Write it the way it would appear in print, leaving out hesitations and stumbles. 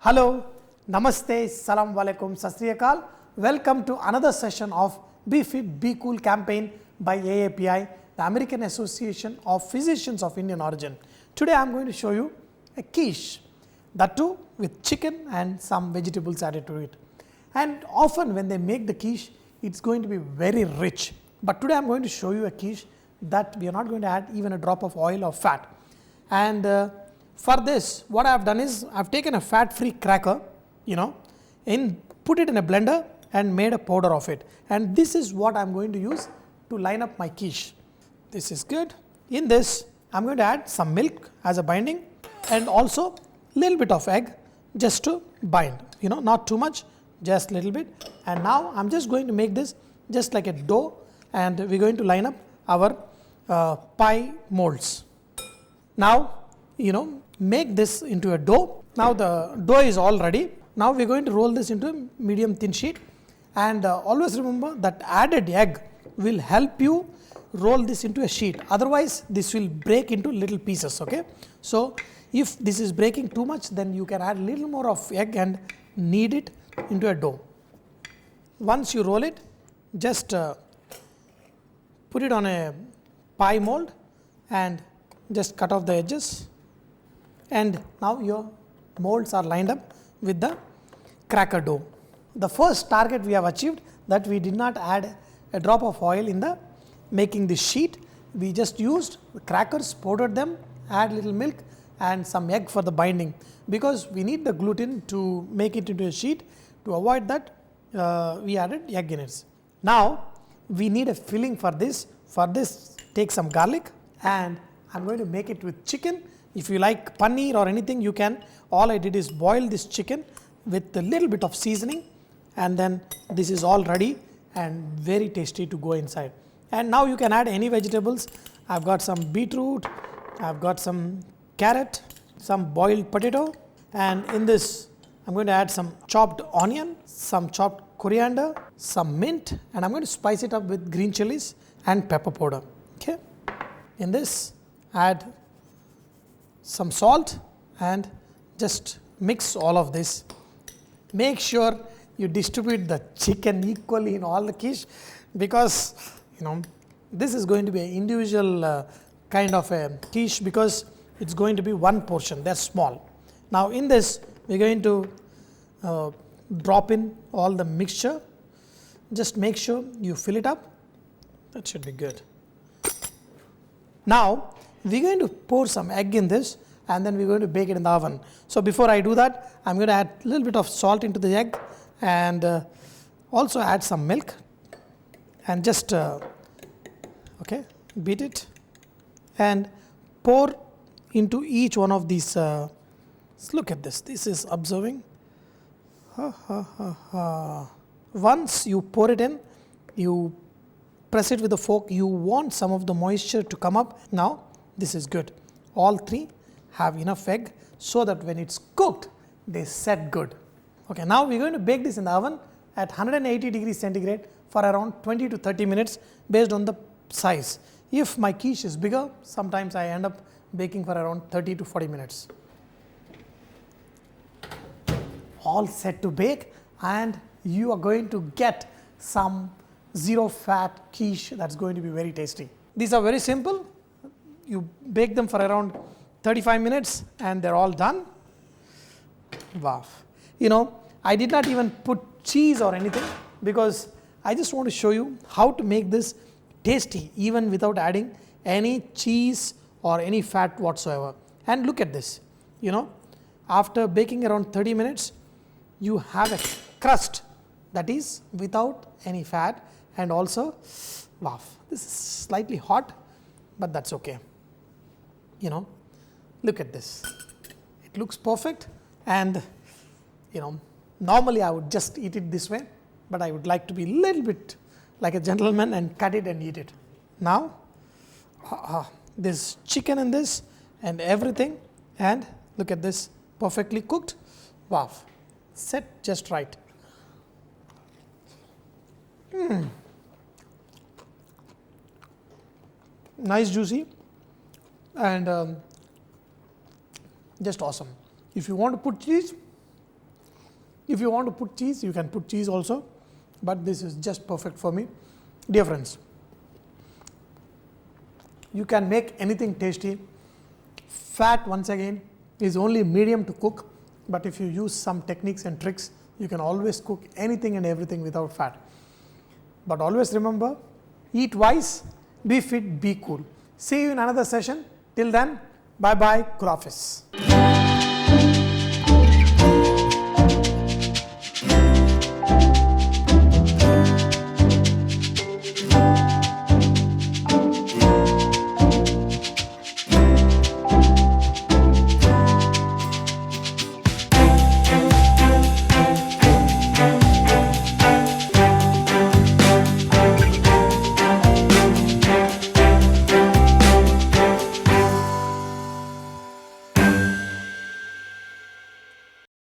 Hello, Namaste, Salam Walaikum, Sat Sri Akal. Welcome to another session of Be Fit, Be Cool campaign by AAPI, the American Association of Physicians of Indian Origin. Today I am going to show you a quiche, that too with chicken and some vegetables added to it. And often when they make the quiche, it is going to be very rich. But today I am going to show you a quiche that we are not going to add even a drop of oil or fat. And for this, what I have done is I have taken a fat-free cracker, put it in a blender and made a powder of it. And this is what I am going to use to line up my quiche. This is good. In this, I am going to add some milk as a binding and also little bit of egg just to bind. Not too much, just little bit. And now I am just going to make this just like a dough, and we are going to line up our pie molds. Now, make this into a dough. Now the dough is all ready. Now we are going to roll this into a medium thin sheet, and always remember that added egg will help you roll this into a sheet, otherwise this will break into little pieces. Okay, so if this is breaking too much, then you can add little more of egg and knead it into a dough. Once you roll it, just put it on a pie mold and just cut off the edges, and now your molds are lined up with the cracker dough. The first target we have achieved, that we did not add a drop of oil in the making this sheet. We just used the crackers, powdered them, add little milk and some egg for the binding, because we need the gluten to make it into a sheet. To avoid that, we added egg in it. Now we need a filling for this. For this, take some garlic, and I am going to make it with chicken. If you like paneer or anything, you can. All I did is boil this chicken with a little bit of seasoning, and then this is all ready and very tasty to go inside. And now you can add any vegetables. I have got some beetroot, I have got some carrot, some boiled potato, and in this I am going to add some chopped onion, some chopped coriander, some mint, and I am going to spice it up with green chillies and pepper powder. Okay. In this, add some salt and just mix all of this. Make sure you distribute the chicken equally in all the quiche, because this is going to be an individual kind of a quiche, because it is going to be one portion, they are small. Now in this, we are going to drop in all the mixture. Just make sure you fill it up. That should be good. Now we are going to pour some egg in this, and then we are going to bake it in the oven. So before I do that, I am going to add a little bit of salt into the egg, and also add some milk, and just beat it and pour into each one of these. Look at this, this is observing. Once you pour it in, you press it with a fork. You want some of the moisture to come up. Now this is good. All three have enough egg so that when it's cooked, they set good. Okay, now we're going to bake this in the oven at 180 degrees centigrade for around 20 to 30 minutes based on the size. If my quiche is bigger, sometimes I end up baking for around 30 to 40 minutes. All set to bake, and you are going to get some zero fat quiche that's going to be very tasty. These are very simple. You bake them for around 35 minutes and they're all done. Wow. I did not even put cheese or anything, because I just want to show you how to make this tasty even without adding any cheese or any fat whatsoever. And look at this. After baking around 30 minutes, you have a crust that is without any fat, and also, wow, this is slightly hot, but that's okay. Look at this. It looks perfect, and normally I would just eat it this way, but I would like to be a little bit like a gentleman and cut it and eat it. Now, there's chicken in this and everything, and look at this, perfectly cooked. Wow, set just right. Nice, juicy, and just awesome. If you want to put cheese, If you want to put cheese, you can put cheese also, but this is just perfect for me. Dear friends, you can make anything tasty. Fat, once again, is only medium to cook, but if you use some techniques and tricks, you can always cook anything and everything without fat. But always remember, eat wise, be fit, be cool. See you in another session. Till then, bye bye, Khudafis.